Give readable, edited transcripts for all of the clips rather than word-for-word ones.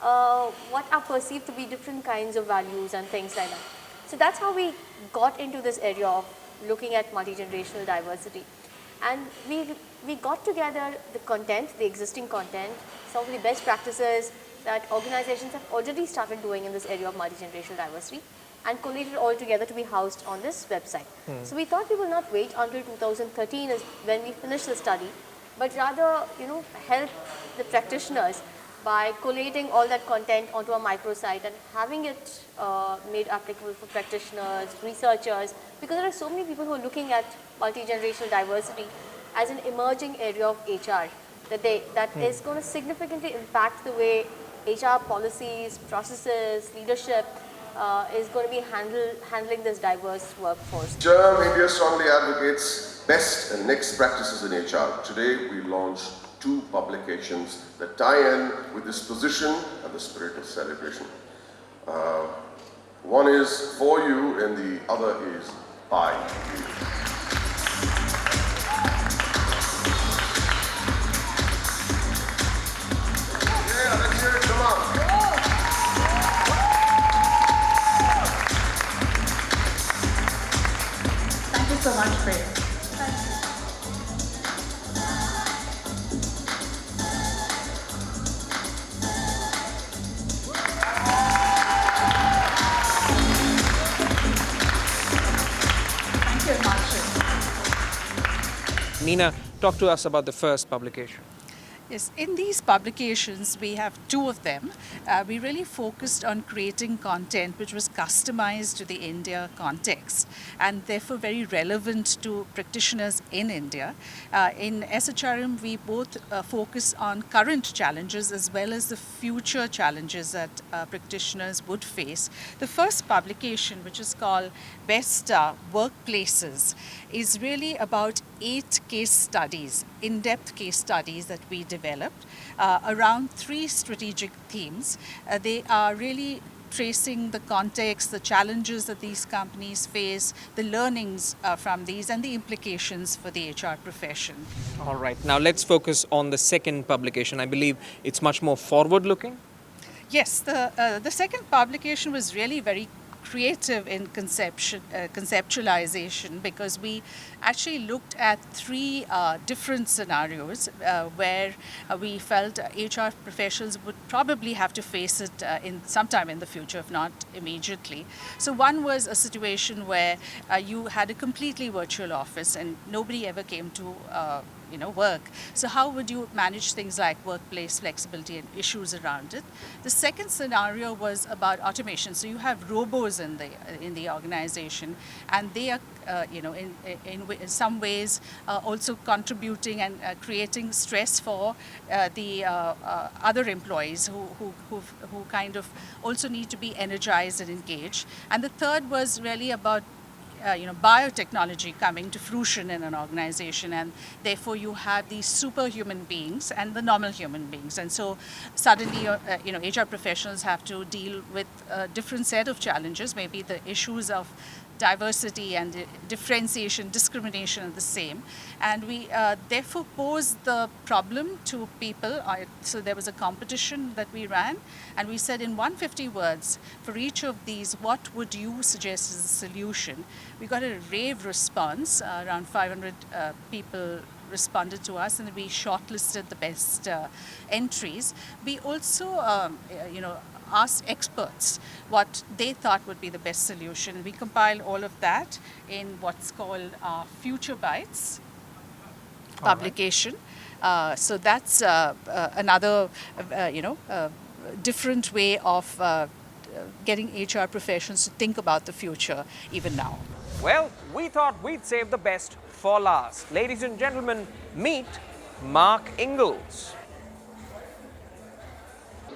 what are perceived to be different kinds of values and things like that. So that's how we got into this area of looking at multi-generational diversity. And we got together the content, the existing content, some of the best practices that organizations have already started doing in this area of multi-generational diversity, and collated all together to be housed on this website. So we thought we will not wait until 2013 is when we finish the study, but rather, help the practitioners by collating all that content onto a microsite and having it made applicable for practitioners, researchers, because there are so many people who are looking at multi-generational diversity as an emerging area of HR that is going to significantly impact the way HR policies, processes, leadership is going to be handling this diverse workforce. SHRM India strongly advocates best and next practices in HR. Today we launched 2 publications that tie in with this position and the spirit of celebration. One is for you and the other is by you. Yeah, let's hear it, come on. Thank you so much, Priya. Nina, talk to us about the first publication. Yes, in these publications, we have 2 of them. We really focused on creating content which was customized to the India context and therefore very relevant to practitioners in India. In SHRM, we both focus on current challenges as well as the future challenges that practitioners would face. The first publication, which is called Best Workplaces, is really about 8 case studies, in-depth case studies that we developed around 3 strategic themes. They are really tracing the context, the challenges that these companies face, the learnings from these, and the implications for the HR profession. All right, now let's focus on the second publication. I believe it's much more forward-looking. Yes, the second publication was really very creative in conceptualization, because we actually looked at 3 different scenarios where we felt HR professionals would probably have to face it in sometime in the future, if not immediately. So one was a situation where you had a completely virtual office and nobody ever came to work. So how would you manage things like workplace flexibility and issues around it? The second scenario was about automation. So you have robos in the organization, and they are in some ways also contributing and creating stress for the other employees who kind of also need to be energized and engaged. And the third was really about biotechnology coming to fruition in an organization, and therefore you have these superhuman beings and the normal human beings, and so suddenly HR professionals have to deal with a different set of challenges. Maybe the issues of diversity and differentiation, discrimination are the same. And we therefore posed the problem to people. So there was a competition that we ran, and we said in 150 words, for each of these, what would you suggest as a solution? We got a rave response. Around 500 people responded to us, and we shortlisted the best entries. We also, asked experts what they thought would be the best solution. We compiled all of that in what's called Future Bites publication. So that's another, different way of getting HR professions to think about the future even now. Well, we thought we'd save the best for last. Ladies and gentlemen, meet Mark Ingalls.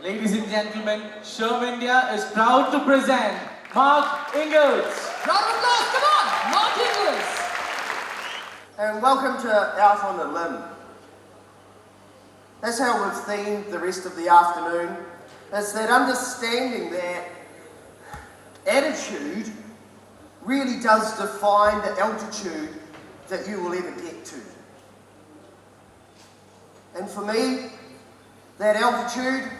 Ladies and gentlemen, SHRM India is proud to present Mark Ingalls. Round of applause, come on, Mark Ingalls. And welcome to Out on a Limb. That's how we've themed the rest of the afternoon. It's that understanding that attitude really does define the altitude that you will ever get to. And for me, that altitude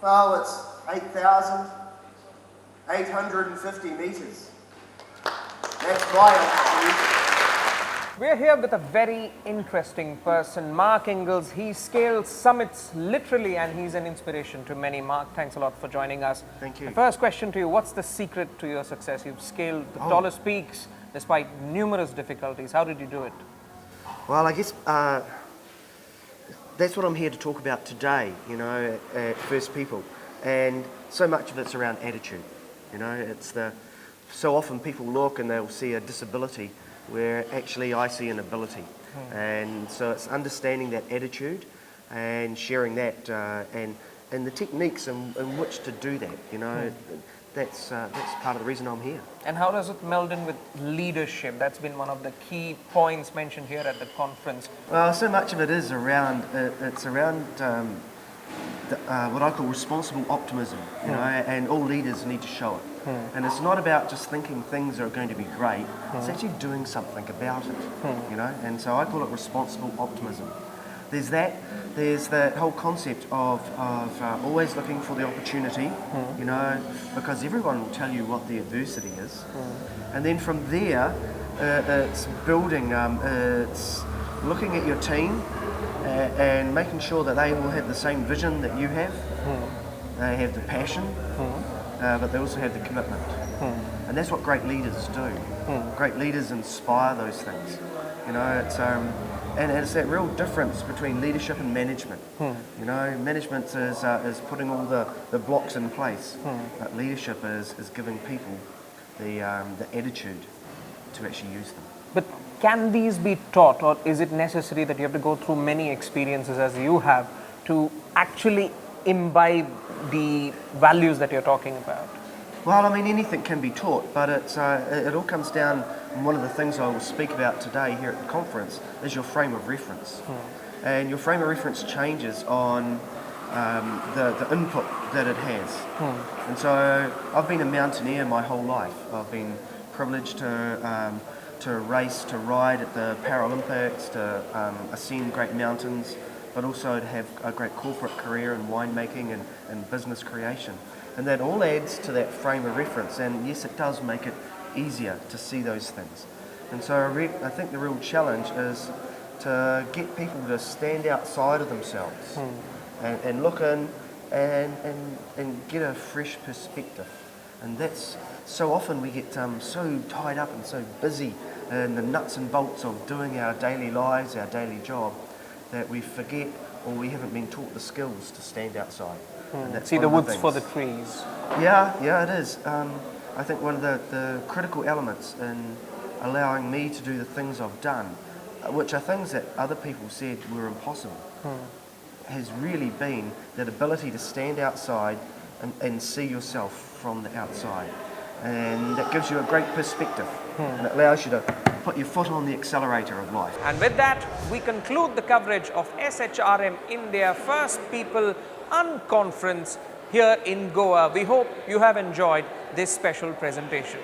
Well, it's 8,850 metres. That's my altitude. We're here with a very interesting person, Mark Inglis. He scales summits literally and he's an inspiration to many. Mark, thanks a lot for joining us. Thank you. The first question to you, what's the secret to your success? You've scaled the tallest peaks despite numerous difficulties. How did you do it? Well, I guess that's what I'm here to talk about today, you know, at First People. And so much of it's around attitude, you know. So often people look and they'll see a disability where actually I see an ability. And so it's understanding that attitude and sharing that and the techniques in which to do that, you know. That's part of the reason I'm here. And how does it meld in with leadership? That's been one of the key points mentioned here at the conference. Well, so much of it is around, what I call responsible optimism, you know, and all leaders need to show it. And it's not about just thinking things are going to be great, it's actually doing something about it, you know, and so I call it responsible optimism. There's that whole concept of always looking for the opportunity, you know, because everyone will tell you what the adversity is. And then from there, it's building, it's looking at your team and making sure that they all have the same vision that you have. They have the passion, but they also have the commitment. And that's what great leaders do. Great leaders inspire those things. You know, and it's that real difference between leadership and management. You know, management is putting all the blocks in place, but leadership is giving people the attitude to actually use them. But can these be taught, or is it necessary that you have to go through many experiences as you have to actually imbibe the values that you're talking about? Well, I mean, anything can be taught, but it all comes down, and one of the things I will speak about today here at the conference is your frame of reference. And your frame of reference changes on the input that it has. And so I've been a mountaineer my whole life. I've been privileged to race, to ride at the Paralympics, to ascend great mountains, but also to have a great corporate career in winemaking and business creation. And that all adds to that frame of reference, and yes, it does make it easier to see those things. And so I think the real challenge is to get people to stand outside of themselves and look in and get a fresh perspective. And that's, so often we get so tied up and so busy in the nuts and bolts of doing our daily lives, our daily job, that we forget or we haven't been taught the skills to stand outside. And that's See the one of woods for the trees. Yeah, it is. I think one of the critical elements in allowing me to do the things I've done, which are things that other people said were impossible, has really been that ability to stand outside and see yourself from the outside. And that gives you a great perspective, and it allows you to put your foot on the accelerator of life. And with that, we conclude the coverage of SHRM India First People Unconference here in Goa. We hope you have enjoyed this special presentation.